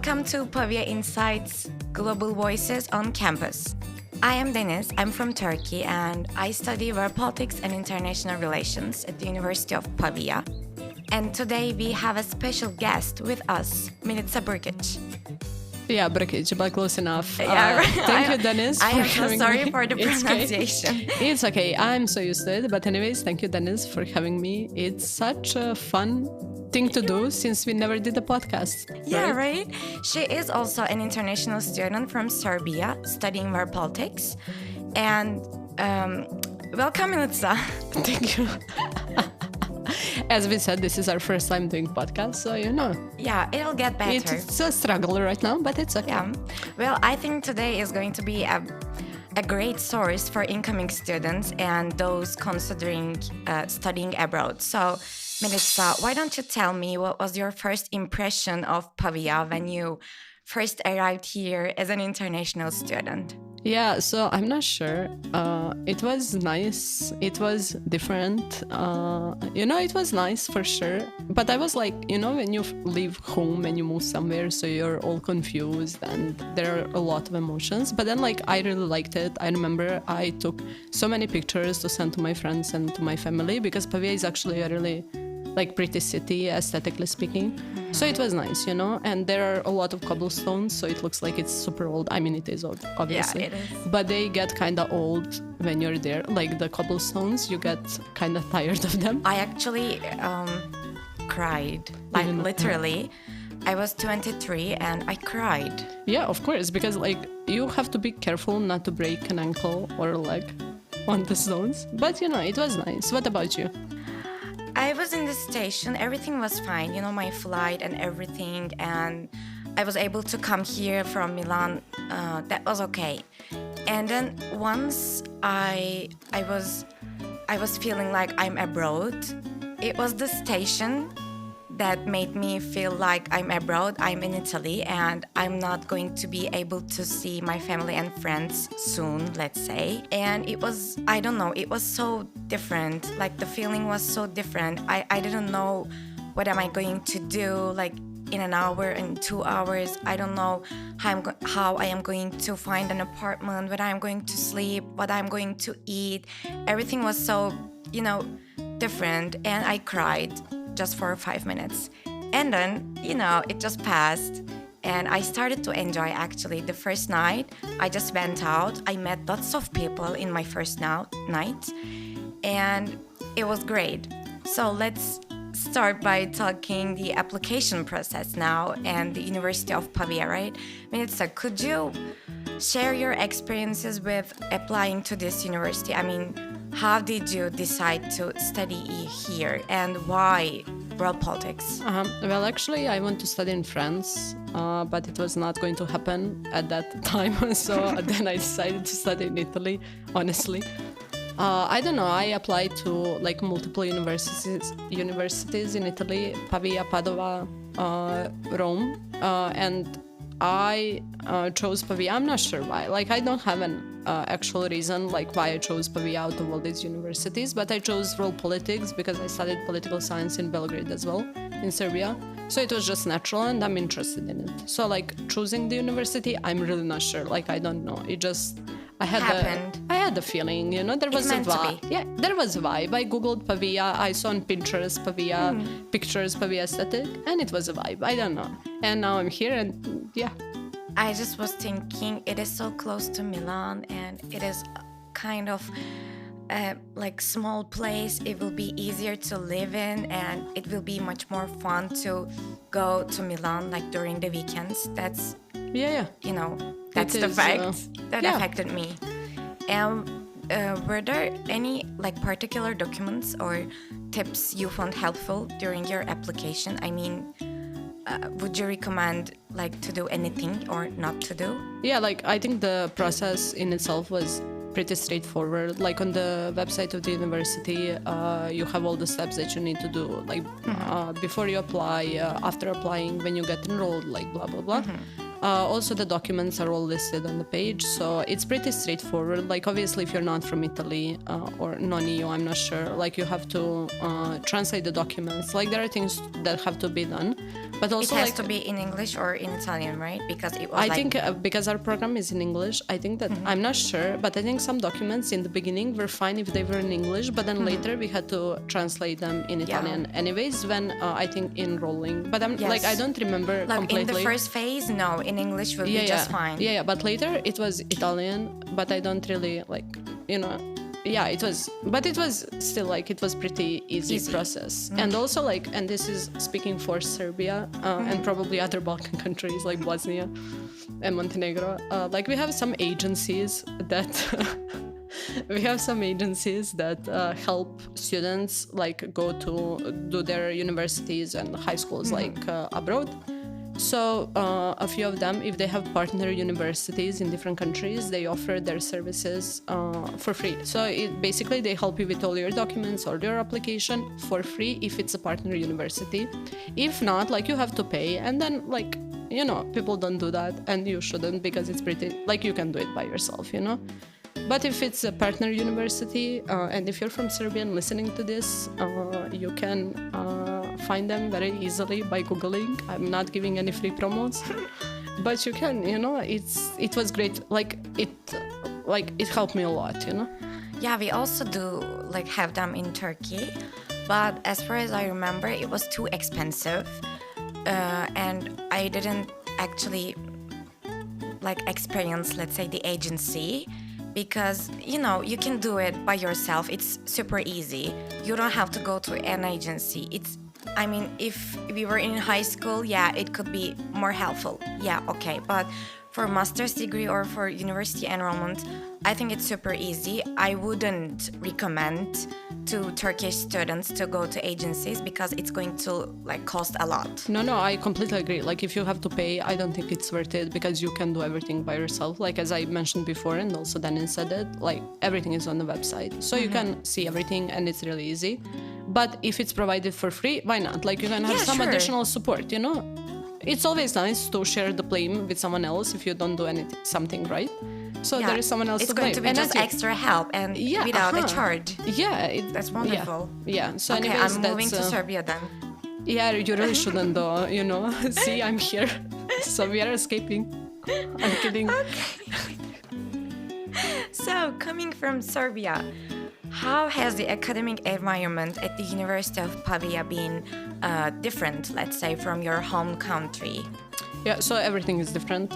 Welcome to Pavia Insights Global Voices on Campus. I am Deniz, I'm from Turkey, and I study world politics and international relations at the University of Pavia. And today we have a special guest with us, Milica Brkic. Yeah, Brkic, but close enough. Yeah, right. Thank you, Deniz, I for am so having sorry me. for the pronunciation. It's okay. I'm so used to it. But anyways, thank you, Deniz, for having me. It's such a fun thing to do since we never did a podcast. Yeah, right? She is also an international student from Serbia studying world politics. And welcome, Milica. Thank you. As we said, this is our first time doing podcast, so you know. Yeah, it'll get better. It's a struggle right now, but it's okay. Yeah. Well, I think today is going to be a great source for incoming students and those considering studying abroad. So, Milica, why don't you tell me what was your first impression of Pavia when you first arrived here as an international student? Yeah, so I'm not sure. It was nice. It was different. It was nice for sure. But I was like, when you leave home and you move somewhere, so you're all confused and there are a lot of emotions. But then, I really liked it. I remember I took so many pictures to send to my friends and to my family because Pavia is actually a really pretty city, aesthetically speaking. So it was nice, and there are a lot of cobblestones, so it looks like it's super old. I mean, it is old, obviously. Yeah, it is. But they get kind of old when you're there. Like the cobblestones, you get kind of tired of them. I actually cried, literally. I was 23 and I cried. Yeah, of course, because you have to be careful not to break an ankle or a leg on the stones. But it was nice. What about you? I was in the station, everything was fine, my flight and everything, and I was able to come here from Milan, that was okay. And then once I was feeling like I'm abroad, it was the station that made me feel like I'm abroad, I'm in Italy, and I'm not going to be able to see my family and friends soon, let's say. And it was, I don't know, it was so different. The feeling was so different. I didn't know what am I going to do, in an hour, in 2 hours. I don't know how I am going to find an apartment, where I'm going to sleep, what I'm going to eat. Everything was so, different, and I cried just for 5 minutes. And then, it just passed. And I started to enjoy, actually. The first night, I just went out. I met lots of people in my first night. And it was great. So let's start by talking the application process now and the University of Pavia, right? Milica, could you share your experiences with applying to this university? I mean, how did you decide to study here and why world politics? Well, actually, I want to study in France, but it was not going to happen at that time. So then I decided to study in Italy, honestly. I don't know, I applied to multiple universities in Italy, Pavia, Padova, Rome, and I chose Pavia. I'm not sure why. I don't have an actual reason why I chose Pavia out of all these universities, but I chose world politics because I studied political science in Belgrade as well, in Serbia. So it was just natural and I'm interested in it. So choosing the university, I'm really not sure. I don't know. It just... I had the feeling, there was a vibe. Yeah, there was a vibe. I googled Pavia, I saw on Pinterest Pavia, pictures, Pavia aesthetic, and it was a vibe. I don't know. And now I'm here and yeah. I just was thinking it is so close to Milan and it is kind of small place. It will be easier to live in and it will be much more fun to go to Milan during the weekends. That's that's the fact that affected me. And were there any particular documents or tips you found helpful during your application? I mean, would you recommend to do anything or not to do? Yeah, I think the process in itself was pretty straightforward. On the website of the university, you have all the steps that you need to do, before you apply, after applying, when you get enrolled, blah blah blah. Also, the documents are all listed on the page, so it's pretty straightforward. Like, obviously, if you're not from Italy or non-EU, I'm not sure. Like, you have to translate the documents. Like, there are things that have to be done, but also It has like to be in English or in Italian, right? Because it was I like think because our program is in English, I think that I'm not sure, but I think some documents in the beginning were fine if they were in English, but then later we had to translate them in Italian. Anyways, when I think enrolling, but I'm like I don't remember like completely. in the first phase, no, in English will be just fine. Yeah, but later it was Italian, but I don't really like, you know, yeah, it was, but it was still like it was pretty easy. Process. And also like, and this is speaking for Serbia and probably other Balkan countries like Bosnia and Montenegro, like we have some agencies that help students like go to do their universities and high schools like abroad. So a few of them, if they have partner universities in different countries, they offer their services for free. So basically they help you with all your documents or your application for free if it's a partner university. If not, like you have to pay, and then like, you know, people don't do that, and you shouldn't, because it's pretty, like you can do it by yourself, you know. But if it's a partner university, and if you're from Serbia and listening to this, you can find them very easily by Googling. I'm not giving any free promos, but you can, you know, it was great. Like it helped me a lot, you know. Yeah, we also do like have them in Turkey, but as far as I remember, it was too expensive, and I didn't actually like experience, let's say, the agency. Because, you know, you can do it by yourself. It's super easy. You don't have to go to an agency. I mean, if we were in high school, yeah, it could be more helpful. Yeah, okay. But for master's degree or for university enrollment, I think it's super easy. I wouldn't recommend to Turkish students to go to agencies because it's going to like cost a lot. No, I completely agree. Like if you have to pay, I don't think it's worth it, because you can do everything by yourself. Like as I mentioned before, and also Danin said it, like everything is on the website. So you can see everything and it's really easy. But if it's provided for free, why not? Like you can have some additional support, you know? It's always nice to share the blame with someone else if you don't do something right. So there is someone else to blame. It's going to be just extra help and without a charge. Yeah. That's wonderful. Yeah. So okay, anyways, I'm moving to Serbia then. Yeah, you really shouldn't though, you know. See, I'm here. So we are escaping. I'm kidding. Okay. So, coming from Serbia, how has the academic environment at the University of Pavia been different, let's say, from your home country? Yeah, so everything is different.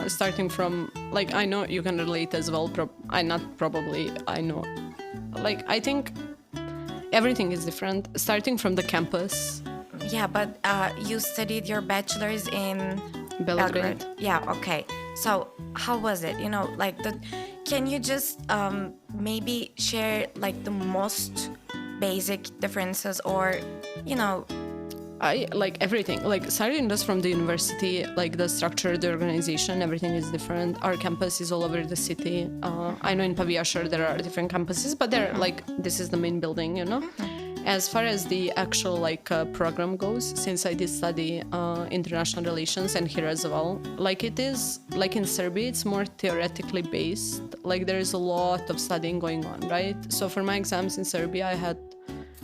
Starting from, like, I know you can relate as well. I know. Like, I think everything is different. Starting from the campus. Yeah, but you studied your bachelor's in Belgrade. Yeah, okay. So, how was it? You know, like, can you just maybe share, like, the most basic differences or, you know... I like everything. Like starting just from the university, like the structure, the organization, everything is different. Our campus is all over the city. I know in Pavia, sure, there are different campuses, but they're like, this is the main building, you know? As far as the actual like program goes, since I did study international relations and here as well, like it is, like in Serbia, it's more theoretically based. Like there is a lot of studying going on, right? So for my exams in Serbia, I had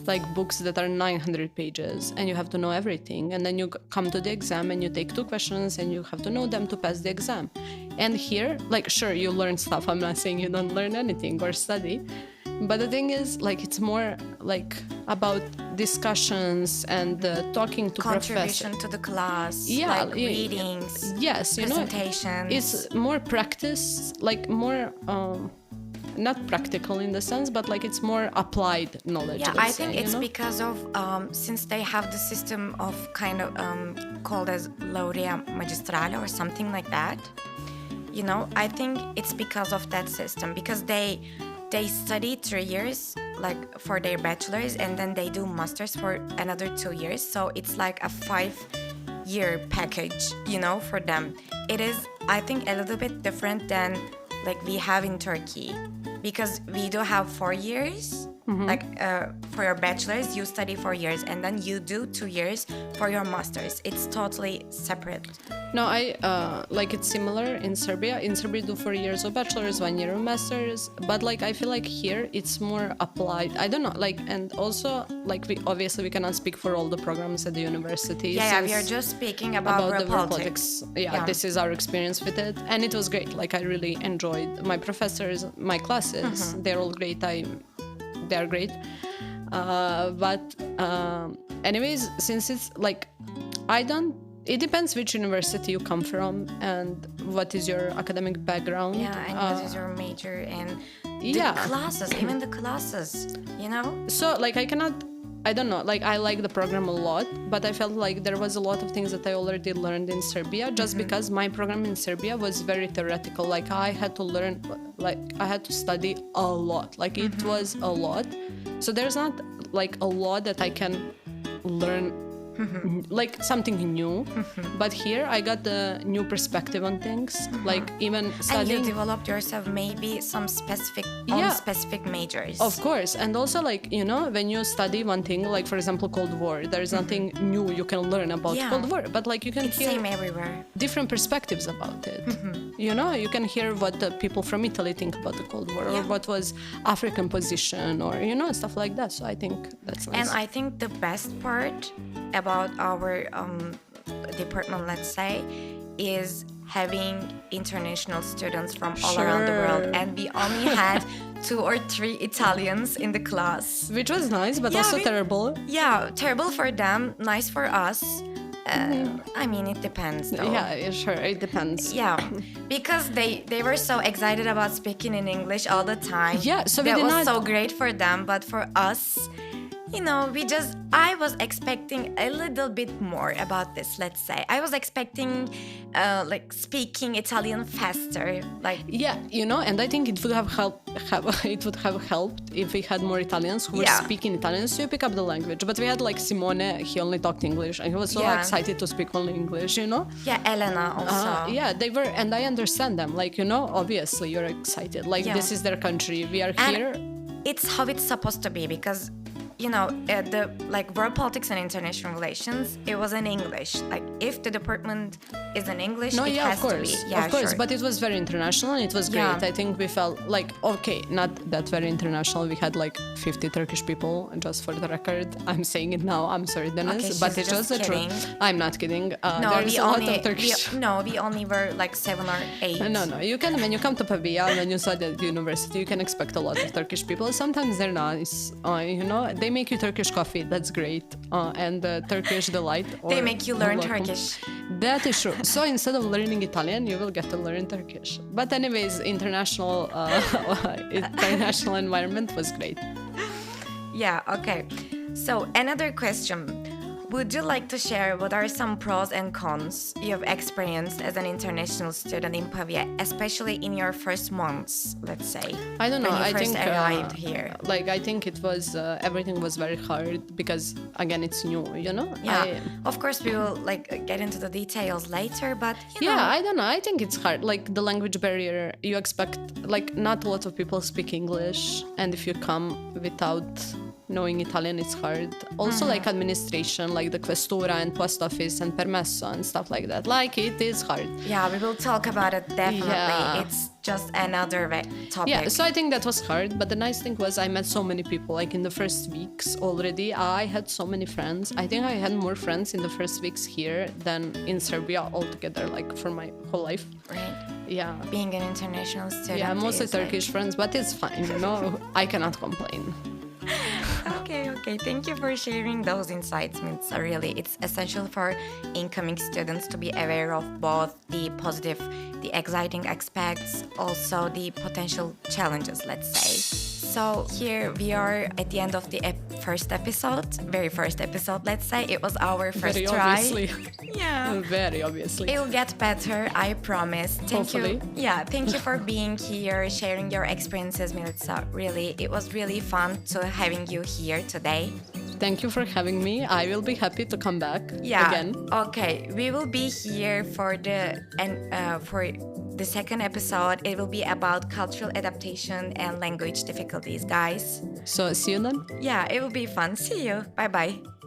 like books that are 900 pages and you have to know everything, and then you come to the exam and you take 2 questions and you have to know them to pass the exam. And here, like, sure, you learn stuff. I'm not saying you don't learn anything or study, but the thing is, like, it's more like about discussions and talking to professors. Contribution to the class, yeah, like readings, yes, presentations. It's more practice, like more not practical in the sense, but like it's more applied knowledge. Yeah, I think it's because of since they have the system of kind of called as laurea magistrale or something like that. You know, I think it's because of that system, because they study 3 years like for their bachelor's, and then they do masters for another 2 years. So it's like a 5-year package, you know, for them. It is, I think, a little bit different than like we have in Turkey. because we do have 4 years. Like for your bachelor's, you study 4 years, and then you do 2 years for your master's. It's totally separate. No, I like it's similar in Serbia. In Serbia, do 4 years of bachelor's, 1 year of master's. But like I feel like here it's more applied. I don't know. Like, and also like we obviously we cannot speak for all the programs at the university. Yeah, we are just speaking about the world politics. Yeah, this is our experience with it, and it was great. Like I really enjoyed my professors, my classes. They're all great. They're great. Anyways, since it's like, it depends which university you come from and what is your academic background. Yeah, and what is your major and the classes, even the classes, you know? So like I don't know, like I like the program a lot, but I felt like there was a lot of things that I already learned in Serbia just because my program in Serbia was very theoretical. Like I had to learn, like I had to study a lot. Like it was a lot. So there's not like a lot that I can learn like something new. But here I got the new perspective on things. Like even studying. And you developed yourself maybe some specific specific majors. Of course. And also like, you know, when you study one thing, like for example Cold War, there's nothing new you can learn about Cold War. But like you can hear same everywhere. Different perspectives about it. You know, you can hear what the people from Italy think about the Cold War or what was African position or, you know, stuff like that. So I think that's nice. And I think the best part about our department, let's say, is having international students from all around the world. And we only had 2 or 3 Italians in the class. Which was nice, but also terrible. Yeah, terrible for them, nice for us. I mean, it depends though. Yeah, sure, it depends. Yeah, because they were so excited about speaking in English all the time. Yeah, so that was so great for them, but for us, you know, I was expecting a little bit more about this, let's say. I was expecting, like, speaking Italian faster, like... Yeah, you know, and I think it would have helped if we had more Italians who were speaking Italian, so you pick up the language. But we had, like, Simone, he only talked English, and he was so excited to speak only English, you know? Yeah, Elena also. Yeah, they were, and I understand them. Like, you know, obviously you're excited. Like, this is their country, we are here. It's how it's supposed to be, because... You know, the world politics and international relations, it was in English. Like, if the department is in English, it has to be. Yeah, of course. Sure. But it was very international and it was great. I think we felt like, okay, not that very international. We had like 50 Turkish people, just for the record. I'm saying it now. I'm sorry, Dennis, but it's just the truth. I'm not kidding. There's a lot of Turkish. We only were like 7 or 8. No. You can, when you come to Pavia, when you study at the university, you can expect a lot of Turkish people. Sometimes they're nice. You know, they make you Turkish coffee, that's great, and Turkish delight. They make you learn Turkish. That is true. So instead of learning Italian, you will get to learn Turkish. But anyways, international environment was great. Yeah, okay. So another question. Would you like to share what are some pros and cons you have experienced as an international student in Pavia, especially in your first months, let's say? I don't know. When you first arrived here. Like, I think it was everything was very hard because again, it's new, you know. Yeah. Of course, we will get into the details later, but you know. I don't know. I think it's hard. Like the language barrier, you expect not a lot of people speak English, and if you come without knowing Italian, it's hard. Also, like administration, like the questura and post office and permesso and stuff like that. Like, it is hard. Yeah, we will talk about it definitely. Yeah. It's just another topic. Yeah, so I think that was hard. But the nice thing was I met so many people. Like in the first weeks already, I had so many friends. I think I had more friends in the first weeks here than in Serbia altogether, like for my whole life. Right. Yeah. Being an international student. Yeah, mostly Turkish friends, but it's fine, you know. I cannot complain. Okay. Thank you for sharing those insights. It's essential for incoming students to be aware of both the positive, the exciting aspects, also the potential challenges, let's say. So here we are at the end of the very first episode, let's say. It was our first very try. Obviously. Yeah. Very obviously. It'll get better, I promise. Thank Hopefully. you. Yeah, thank you for being here, sharing your experiences, Milica. Really, it was really fun to having you here today. Thank you for having me. I will be happy to come back again. Okay, we will be here for the the second episode, it will be about cultural adaptation and language difficulties, guys. So see you then. Yeah, it will be fun. See you. Bye bye.